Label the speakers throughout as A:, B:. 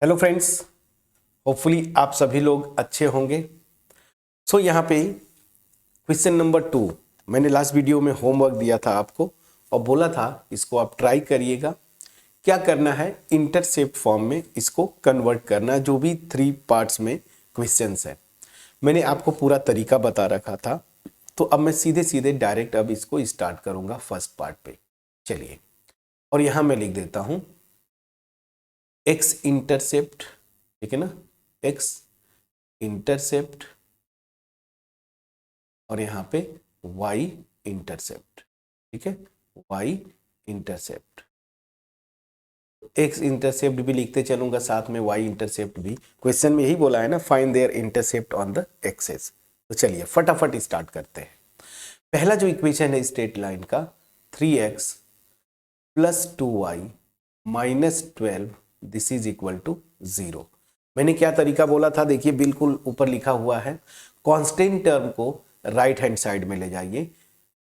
A: Hello friends, hopefully आप सभी लोग अच्छे होंगे। यहाँ पे क्वेश्चन नंबर 2 मैंने लास्ट वीडियो में होमवर्क दिया था आपको और बोला था इसको आप ट्राई करिएगा। क्या करना है, इंटरसेप्ट फॉर्म में इसको कन्वर्ट करना, जो भी 3 पार्ट्स में क्वेश्चंस है। मैंने आपको पूरा तरीका बता रखा था, तो अब मैं सीधे सीधे डायरेक्ट अब इसको स्टार्ट करूंगा फर्स्ट पार्ट पे। चलिए, और यहाँ मैं लिख देता हूँ एक्स इंटरसेप्ट, ठीक है ना, एक्स इंटरसेप्ट और यहाँ पे y इंटरसेप्ट, ठीक है, y इंटरसेप्ट। x इंटरसेप्ट भी लिखते चलूंगा साथ में y इंटरसेप्ट भी। क्वेश्चन में यही बोला है ना, find their intercept on the axes. तो चलिए फटाफट स्टार्ट करते हैं। पहला जो इक्वेशन है स्ट्रेट लाइन का, 3x plus 2y minus 12 this is equal to 0। मैंने क्या तरीका बोला था, देखिए बिल्कुल ऊपर लिखा हुआ है। कांस्टेंट टर्म को राइट हैंड साइड में ले जाइए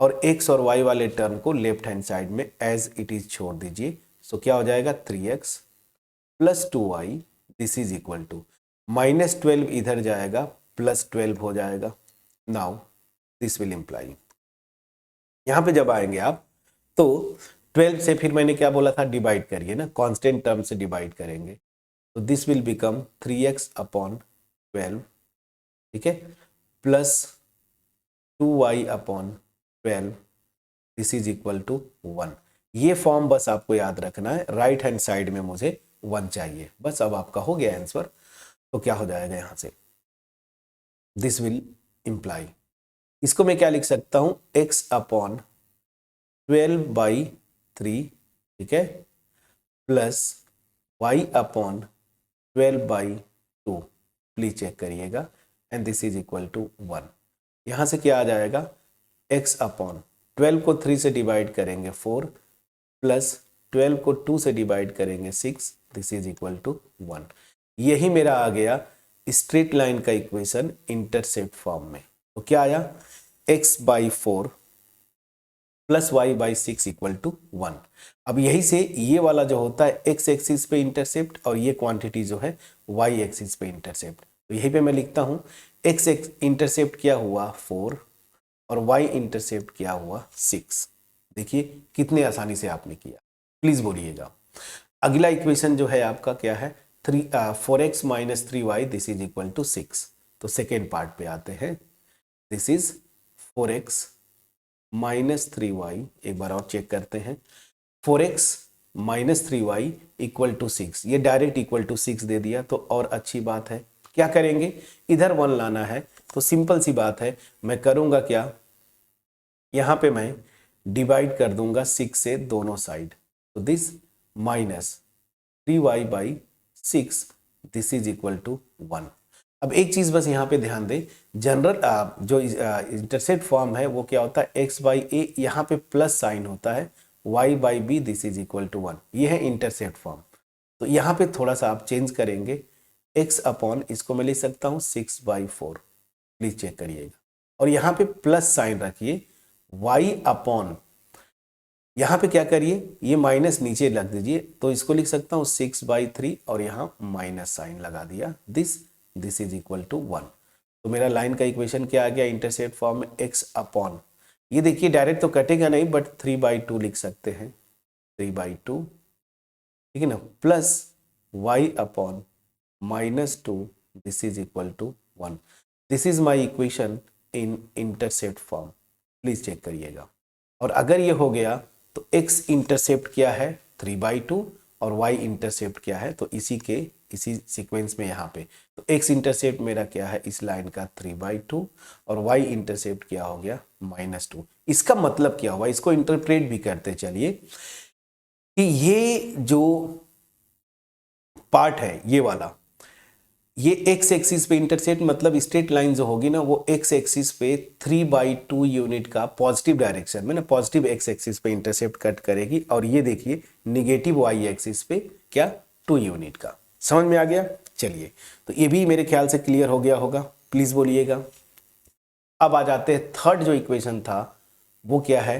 A: और x और y वाले टर्म को लेफ्ट हैंड साइड में एज इट इज छोड़ दीजिए। सो क्या हो जाएगा, 3x plus 2y this is equal to minus 12, इधर जाएगा प्लस 12 हो जाएगा। नाउ दिस विल इम्प्लाई, यहां पे जब आएंगे आप तो 12 से फिर मैंने क्या बोला था, डिवाइड करिए ना, कांस्टेंट टर्म से डिवाइड करेंगे तो this will become 3x upon 12, ठीक है, plus 2y upon 12 this is equal to 1। ये फॉर्म बस आपको याद रखना है, राइट हैंड साइड में मुझे 1 चाहिए बस। अब आपका हो गया आंसर। तो क्या हो जाएगा यहां से, दिस विल इंप्लाई, इसको मैं क्या लिख सकता हूं, x अपॉन 12/3, ठीक है, plus y upon 12/2, please check करिएगा, and this is equal to 1। यहां से क्या आ जाएगा, x अपॉन 12 को 3 से डिवाइड करेंगे 4, प्लस 12 को 2 से डिवाइड करेंगे 6, दिस इज इक्वल टू 1। यही मेरा आ गया स्ट्रेट लाइन का इक्वेशन इंटरसेप्ट फॉर्म में। तो क्या आया, x/4 plus y/6 equal to 1। अब यही से ये वाला जो होता है x एक्सिस पे इंटरसेप्ट और ये क्वांटिटी जो है y एक्सिस पे इंटरसेप्ट। तो यही पे मैं लिखता हूं x इंटरसेप्ट क्या हुआ 4 और y इंटरसेप्ट क्या हुआ 6। देखिए कितने आसानी से आपने किया, प्लीज बोलिएगा। अगला इक्वेशन जो है आपका क्या है, 4x minus 3y this is equal to 6। तो सेकेंड पार्ट पे आते हैं, this is 4x minus 3y, एक बार और चेक करते हैं, 4x minus 3y equal to 6। ये डायरेक्ट इक्वल टू 6 दे दिया तो और अच्छी बात है। क्या करेंगे, इधर 1 लाना है तो सिंपल सी बात है, मैं करूंगा क्या, यहां पे मैं डिवाइड कर दूंगा 6 से दोनों साइड, तो this minus 3y/6 this is equal to 1। अब एक चीज बस यहाँ पे ध्यान दें, जनरल जो इंटरसेप्ट फॉर्म है वो क्या होता है, x/a, यहाँ पे प्लस साइन होता है, y/b this is equal to 1। ये है इंटरसेप्ट फॉर्म। तो यहाँ पे थोड़ा सा आप चेंज करेंगे, x अपॉन, इसको मैं लिख सकता हूँ 6/4, प्लीज चेक करिएगा, और यहाँ पे प्लस साइन रखिए, y अपॉन, यहाँ पे क्या करिए, ये माइनस नीचे लग दीजिए, तो इसको लिख सकता हूँ 6/3 और यहाँ माइनस साइन लगा दिया, दिस इज इक्वल टू 1। तो मेरा लाइन का इक्वेशन क्या आ गया, इंटरसेप्ट फॉर्म में x अपॉन, ये देखिए डायरेक्ट तो कटेगा नहीं बट 3/2 लिख सकते हैं, 3/2, ठीक है ना, plus y upon -2 this is equal to 1। This is my equation in intercept form, please check करिएगा। और अगर ये हो गया तो x इंटरसेप्ट क्या है 3/2 और y इंटरसेप्ट क्या है, तो इसी सीक्वेंस में यहाँ पे तो x इंटरसेप्ट मेरा क्या है इस लाइन का 3/2 और y इंटरसेप्ट क्या हो गया -2। इसका मतलब क्या हुआ, इसको इंटरप्रेट भी करते चलिए कि ये जो पार्ट है ये वाला, ये x एक्सिस पे इंटरसेप्ट मतलब स्ट्रेट लाइन जो होगी ना वो x एक्सिस पे 3/2 यूनिट का पॉजिटिव डायरेक्शन में ना, पॉजिटिव x एक्सिस पे इंटरसेप्ट कट करेगी, और ये देखिए निगेटिव y एक्सिस पे क्या 2 यूनिट का। समझ में आ गया, चलिए तो ये भी मेरे ख्याल से क्लियर हो गया होगा, प्लीज बोलिएगा। अब आ जाते हैं थर्ड जो इक्वेशन था वो क्या है,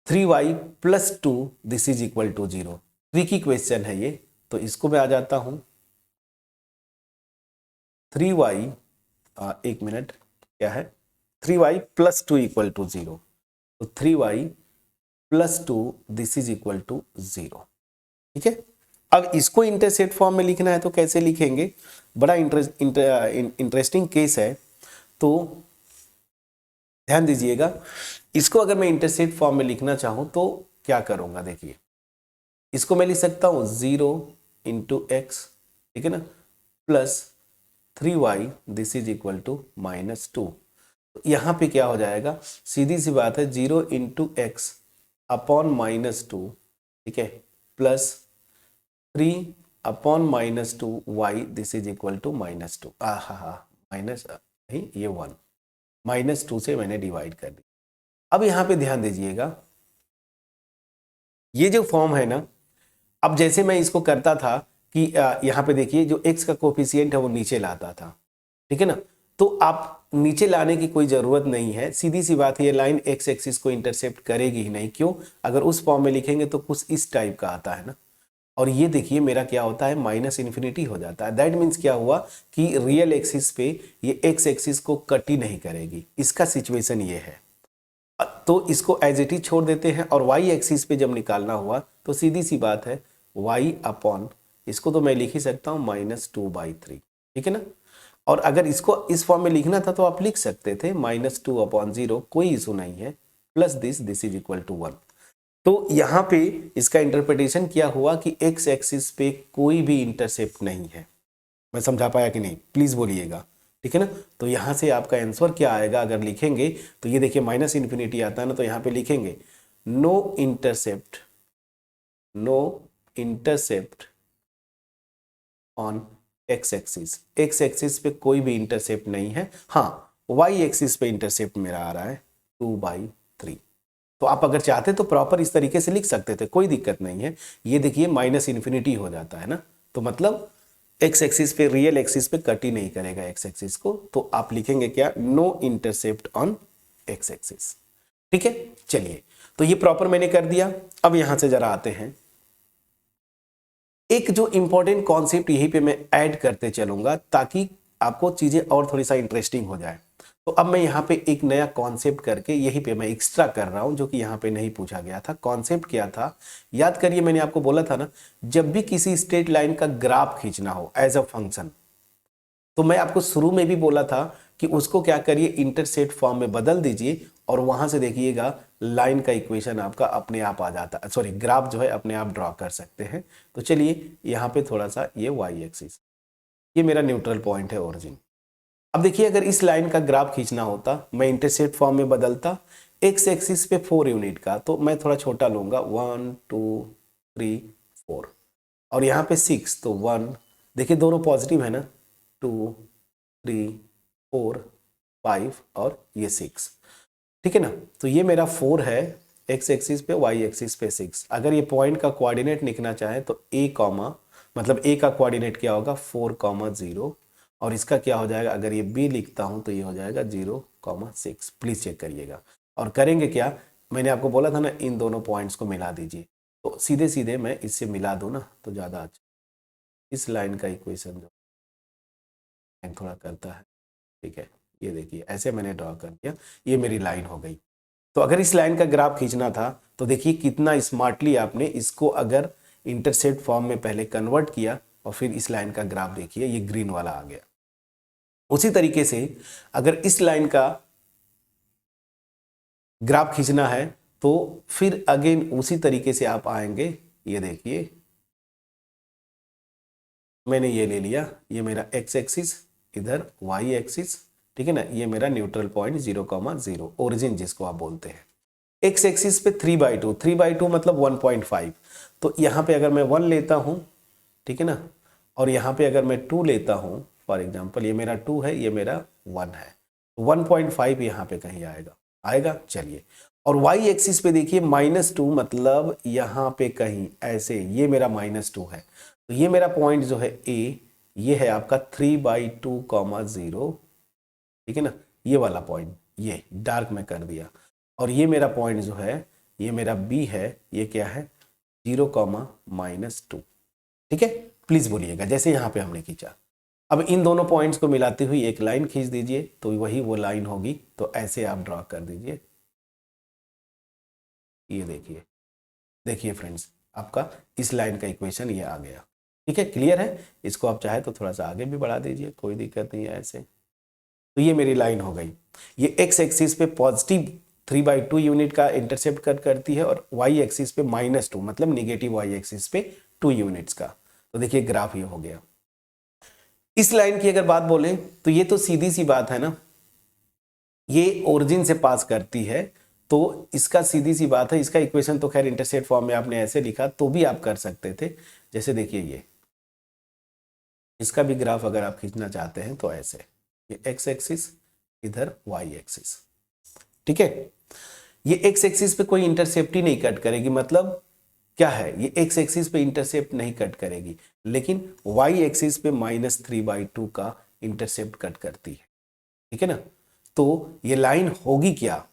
A: 3y plus 2 this is equal to 0। Tricky question है ये, तो इसको मैं आ जाता हूं 3y, एक मिनट, क्या है 3y प्लस 2 इक्वल टू 0। तो 3y plus 2 this is equal to 0। ठीक है, अब इसको इंटरसेप्ट फॉर्म में लिखना है तो कैसे लिखेंगे, बड़ा इंटरेस्टिंग केस है। तो ध्यान दीजिएगा, इसको अगर मैं इंटरसेप्ट फॉर्म में लिखना चाहूं तो क्या करूंगा, देखिए इसको मैं लिख सकता हूं 0 इंटू एक्स, ठीक है ना, plus 3y this is equal to -2। तो यहाँ पे क्या हो जाएगा, सीधी सी बात है 0 इंटू एक्स अपॉन -2, ठीक है, plus 3 upon -2y this is equal to -2। Minus नहीं, ये 1 -2 से मैंने डिवाइड कर दी। अब यहाँ पे ध्यान दीजिएगा, ये जो फॉर्म है ना, अब जैसे मैं इसको करता था कि यहाँ पे देखिए जो x का कोफिशिएंट है वो नीचे लाता था, ठीक है ना, तो आप नीचे लाने की कोई जरूरत नहीं है, सीधी सी बात है ये लाइन x एक्सिस को इंटरसेप्ट करेगी ही नहीं। क्यों, अगर उस फॉर्म में लिखेंगे तो कुछ इस टाइप का आता है ना, और ये देखिए मेरा क्या होता है माइनस इन्फिनिटी हो जाता है। दैट मीन्स क्या हुआ कि रियल एक्सिस पे ये x एक्सिस को कट ही नहीं करेगी, इसका सिचुएशन ये है। तो इसको एज इट इज छोड़ देते हैं, और y एक्सिस पे जब निकालना हुआ तो सीधी सी बात है y अपॉन, इसको तो मैं लिख ही सकता हूँ -2/3, ठीक है ना। और अगर इसको इस फॉर्म में लिखना था तो आप लिख सकते थे -2/0, कोई इशू नहीं है, plus this is equal to 1। तो यहाँ पे इसका इंटरप्रिटेशन क्या हुआ कि x एक्सिस पे कोई भी इंटरसेप्ट नहीं है। मैं समझा पाया कि नहीं, प्लीज बोलिएगा, ठीक है ना। तो यहाँ से आपका आंसर क्या आएगा, अगर लिखेंगे तो ये देखिए माइनस इन्फिनिटी आता है ना, तो यहाँ पे लिखेंगे no intercept on x axis पे कोई भी इंटरसेप्ट नहीं है। हाँ, y एक्सिस पे इंटरसेप्ट मेरा आ रहा है 2/3। तो आप अगर चाहते तो प्रॉपर इस तरीके से लिख सकते थे, कोई दिक्कत नहीं है। ये देखिए माइनस इन्फिनिटी हो जाता है ना, तो मतलब x एक्सिस पे, रियल एक्सिस पे कट ही नहीं करेगा x एक्सिस को, तो आप लिखेंगे क्या, no intercept on x axis. ठीक है, चलिए तो ये प्रॉपर मैंने कर दिया। अब यहां से जरा आते हैं, एक जो इंपॉर्टेंट कॉन्सेप्ट यहीं पे मैं ऐड करते चलूंगा ताकि आपको चीजें और थोड़ी सा इंटरेस्टिंग हो जाए। तो अब मैं यहाँ पे एक नया कॉन्सेप्ट करके यहीं पे मैं एक्स्ट्रा कर रहा हूं, जो कि यहाँ पे नहीं पूछा गया था। कॉन्सेप्ट क्या था, याद करिए, मैंने आपको बोला था ना, जब भी किसी स्ट्रेट लाइन का ग्राफ खींचना हो एज अ फंक्शन, तो मैं आपको शुरू में भी बोला था कि उसको क्या करिए, इंटरसेप्ट फॉर्म में बदल दीजिए, और वहां से देखिएगा लाइन का इक्वेशन आपका अपने आप आ जाता है, सॉरी ग्राफ जो है अपने आप ड्रॉ कर सकते हैं। तो चलिए यहाँ पे थोड़ा सा, ये वाई एक्सिस, ये मेरा न्यूट्रल पॉइंट है, ओरिजिन। अब देखिए अगर इस लाइन का ग्राफ खींचना होता, मैं इंटरसेप्ट फॉर्म में बदलता, एक्स एक्सिस पे 4 यूनिट का, तो मैं थोड़ा छोटा लूंगा, 1 2 3 4, और यहाँ पे 6, तो 1, देखिए दोनों पॉजिटिव है ना, 2 3 4 5 और ये 6, ठीक है ना। तो ये मेरा 4 है एक्स एक्सिस पे, वाई एक्सिस पे 6। अगर ये पॉइंट का कोऑर्डिनेट लिखना चाहे तो ए कॉमा, मतलब ए का कोऑर्डिनेट क्या होगा 4,0, और इसका क्या हो जाएगा, अगर ये बी लिखता हूं तो ये हो जाएगा 0,6। प्लीज चेक करिएगा। और करेंगे क्या, मैंने आपको बोला था ना, इन दोनों पॉइंट्स को मिला दीजिए। तो सीधे सीधे मैं इससे मिला दूं ना तो ज्यादा अच्छा, इस लाइन का इक्वेशन जो थोड़ा करता है, ठीक है, ये देखिए ऐसे मैंने ड्रॉ कर दिया, ये मेरी लाइन हो गई। तो अगर इस लाइन का ग्राफ खींचना था तो देखिए कितना स्मार्टली आपने इसको अगर इंटरसेप्ट फॉर्म में पहले कन्वर्ट किया, और फिर इस लाइन का ग्राफ देखिए ये ग्रीन वाला आ गया। उसी तरीके से अगर इस लाइन का ग्राफ खींचना है तो फिर अगेन उसी तरीके से आप आएंगे, ये देखिए मैंने ये ले लिया, ये मेरा एक्स एक्सिस, इधर वाई एक्सिस, ठीक है ना, ये मेरा न्यूट्रल पॉइंट 0,0, ओरिजिन जिसको आप बोलते हैं। एक्स एक्सिस पे 3/2 मतलब 1.5, तो यहाँ पे अगर मैं 1 लेता हूँ, ठीक है ना, और यहाँ पे अगर मैं 2 लेता हूँ, फॉर एग्जांपल ये मेरा 2 है, ये मेरा 1 है, 1.5 यहाँ पे कहीं आएगा। चलिए, और y एक्सिस पे देखिए -2 मतलब यहाँ पे कहीं ऐसे, ये मेरा -2 है, तो ये मेरा पॉइंट जो है a, ये है आपका 3/2,0, ठीक है ना, ये वाला पॉइंट, ये डार्क में कर दिया। और ये मेरा पॉइंट जो है, ये मेरा b है, ये क्या है 0,-2, ठीक है, प्लीज बोलिएगा जैसे यहाँ पे हमने खींचा। अब इन दोनों पॉइंट्स को मिलाते हुए एक लाइन खींच दीजिए, तो वही वो लाइन होगी। तो ऐसे आप ड्रॉ कर दीजिए, ये देखिए, देखिए फ्रेंड्स, आपका इस लाइन का इक्वेशन ये आ गया। ठीक है, क्लियर है। इसको आप चाहे तो थोड़ा सा आगे भी बढ़ा दीजिए, कोई दिक्कत नहीं है ऐसे। तो ये मेरी लाइन हो गई। ये एक्स एक्सिस पे पॉजिटिव 3/2 यूनिट का इंटरसेप्ट कट करती है, और वाई एक्सिस पे -2 मतलब निगेटिव वाई एक्सिस पे 2 यूनिट्स का। तो देखिए ग्राफ ये हो गया। इस लाइन की अगर बात बोलें तो ये तो सीधी सी बात है ना, ये ओरिजिन से पास करती है, तो इसका सीधी सी बात है। इसका इक्वेशन तो खैर इंटरसेप्ट फॉर्म में आपने ऐसे लिखा तो भी आप कर सकते थे। जैसे देखिए ये, इसका भी ग्राफ अगर आप खींचना चाहते हैं तो ऐसे, ये एक्स एक्सिस, इधर वाई एक्सिस। ठीक है, ये एक्स एक्सिस पे कोई इंटरसेप्ट ही नहीं कट करेगी, मतलब क्या है, ये एक्स एक्सिस पे इंटरसेप्ट नहीं कट करेगी, लेकिन वाई एक्सिस पे -3/2 का इंटरसेप्ट कट करती है। ठीक है ना, तो ये लाइन होगी क्या,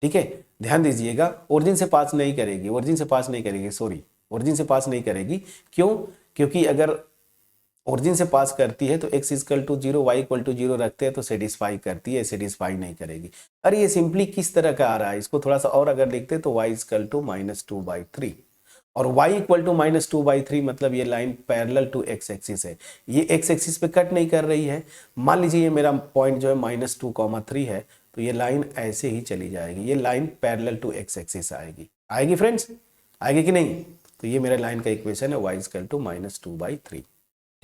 A: ठीक है, ध्यान दीजिएगा, ओरिजिन से पास नहीं करेगी, ओरिजिन से पास नहीं करेगी, सॉरी, ओरिजिन से पास नहीं करेगी। क्यों? क्योंकि अगर ओरिजिन से पास करती है तो x equal to 0, y equal to 0 रखते हैं तो सेटिस्फाई करती है, सेटिस्फाई नहीं करेगी। अरे ये सिंपली किस तरह का आ रहा है, इसको थोड़ा सा और अगर देखते तो y इक्वल टू -2/3, और y इक्वल टू -2/3 मतलब ये line parallel to x axis है, ये x एक्सिस पे कट नहीं कर रही है। मान लीजिए ये मेरा पॉइंट जो है -2,3 है, तो ये लाइन ऐसे ही चली जाएगी, ये line parallel to x axis आएगी। आएगी फ्रेंड्स, आएगी कि नहीं? तो ये मेरा लाइन का इक्वेशन है y इक्वल टू -2/3।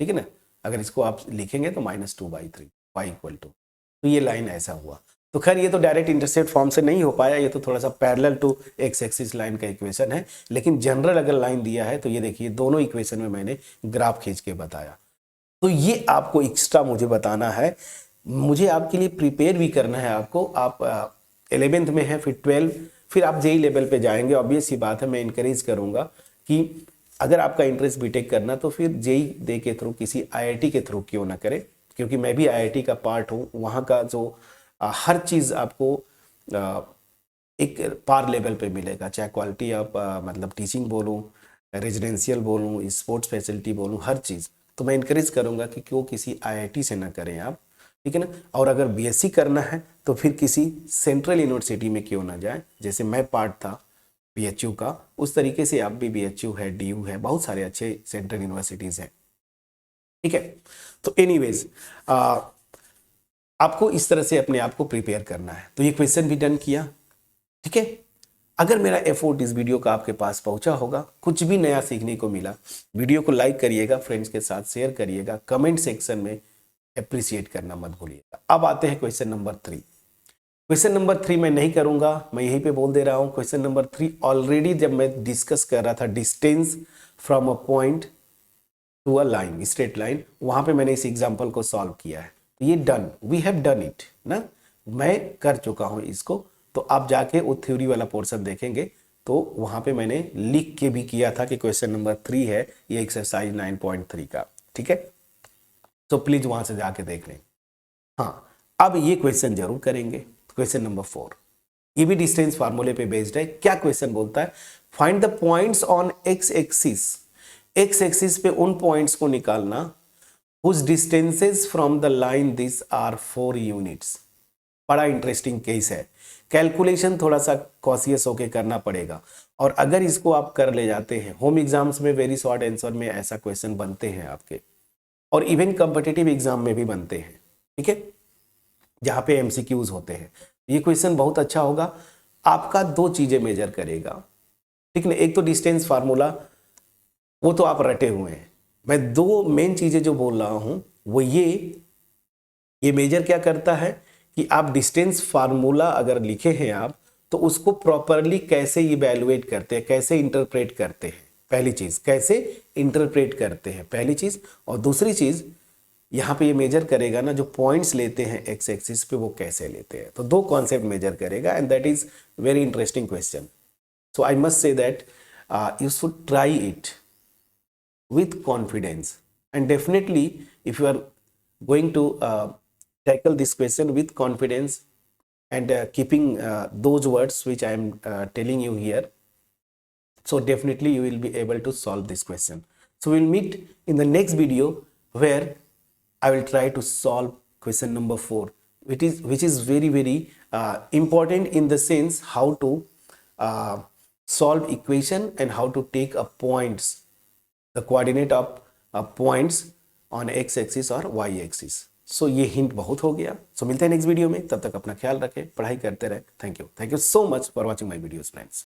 A: ठीक है ना, अगर इसको आप लिखेंगे तो -2/3 y इक्वल टू, तो ये लाइन ऐसा हुआ। तो खैर ये तो डायरेक्ट इंटरसेप्ट फॉर्म से नहीं हो पाया, ये तो थोड़ा सा parallel to x axis line का इक्वेशन है, लेकिन जनरल अगर लाइन दिया है तो ये देखिए दोनों इक्वेशन में मैंने ग्राफ खींच के बताया। तो ये आपको एक्स्ट्रा मुझे बताना है, मुझे आपके लिए प्रिपेयर भी करना है आपको। आप 11th में है, फिर 12, फिर आप जेई लेवल पे जाएंगे। ऑब्वियस सी बात है, मैं इंकरेज करूंगा कि अगर आपका इंटरेस्ट बीटेक करना तो फिर जेई दे के थ्रू, किसी आईआईटी के थ्रू क्यों ना करें, क्योंकि मैं भी आईआईटी का पार्ट हूँ। वहाँ का जो हर चीज़ आपको एक पार लेवल पे मिलेगा, चाहे क्वालिटी आप मतलब टीचिंग बोलूँ, रेजिडेंशियल बोलूँ, स्पोर्ट्स फैसिलिटी बोलूँ, हर चीज़। तो मैं इंकरेज करूँगा कि क्यों किसी आईआईटी से ना करें आप, ठीक है ना। और अगर बीएससी करना है तो फिर किसी सेंट्रल यूनिवर्सिटी में क्यों ना जाए, जैसे मैं पार्ट था बीएचयू का, उस तरीके से आप भी, बीएचयू है, डीयू है, बहुत सारे अच्छे सेंट्रल यूनिवर्सिटीज़ हैं। ठीक है, तो एनीवेज आपको इस तरह से अपने आप को प्रिपेयर करना है। तो ये क्वेश्चन भी डन किया। ठीक है, अगर मेरा एफर्ट इस वीडियो का आपके पास पहुंचा होगा, कुछ भी नया सीखने को मिला, वीडियो को लाइक करिएगा, फ्रेंड्स के साथ शेयर करिएगा, कमेंट सेक्शन में अप्रिशिएट करना मत भूलिएगा। अब आते हैं क्वेश्चन नंबर 3। क्वेश्चन नंबर 3 मैं नहीं करूंगा, मैं यहीं पे बोल दे रहा हूं। क्वेश्चन नंबर 3 ऑलरेडी जब मैं डिस्कस कर रहा था distance from a point to a line, straight line, वहां पे मैंने इस एग्जांपल को सॉल्व किया है। ये done, we have done it ना, मैं कर चुका हूं इसको। तो आप जाके वो थ्योरी वाला पोर्शन देखेंगे, तो वहां पे मैंने लिख के भी किया था कि क्वेश्चन नंबर 3 है ये एक्सरसाइज 9.3 का। ठीक है, तो प्लीज वहां से जाके देख लें। हाँ, अब ये क्वेश्चन जरूर करेंगे। क्वेश्चन नंबर 4, ये भी डिस्टेंस फार्मूले पे बेस्ड है। क्या क्वेश्चन बोलता है, find the points on x axis, x axis पे उन पॉइंट्स को निकालना whose distances from the line these are 4 units। बड़ा इंटरेस्टिंग केस है, कैलकुलेशन थोड़ा सा कॉशियस होके करना पड़ेगा, और अगर इसको आप कर ले जाते हैं, होम एग्जाम्स में वेरी शॉर्ट आंसर में ऐसा क्वेश्चन बनते हैं आपके, और इवन कॉम्पिटिटिव एग्जाम में भी बनते हैं। ठीक है, जहां पे एमसीक्यूज होते हैं। ये क्वेश्चन बहुत अच्छा होगा, आपका 2 चीजें मेजर करेगा। ठीक है, एक तो डिस्टेंस फार्मूला, वो तो आप रटे हुए हैं। मैं 2 मेन चीजें जो बोल रहा हूं वो ये मेजर क्या करता है कि आप डिस्टेंस फार्मूला अगर लिखे हैं आप, तो उसको प्रॉपरली कैसे इवैल्यूएट करते हैं, कैसे इंटरप्रेट करते हैं। पहली चीज, कैसे इंटरप्रेट करते हैं, पहली चीज। और दूसरी चीज, यहाँ पे ये मेजर करेगा ना, जो पॉइंट्स लेते हैं एक्स एक्सिस पे वो कैसे लेते हैं। तो 2 कॉन्सेप्ट मेजर करेगा, and that is very interesting question. So I must say that you should try it with confidence, and definitely if you are going to tackle this question with confidence and keeping those words which I am telling you here, so definitely you will be able to solve this question. So we'll meet in the next video where I will try to solve question number 4, which is very important in the sense how to solve equation and how to take a points, the coordinate of points on x axis और y axis. So ये hint बहुत हो गया. So मिलते हैं next video में, तब तक अपना ख्याल रखें, पढ़ाई करते रहे. Thank you so much for watching my videos friends.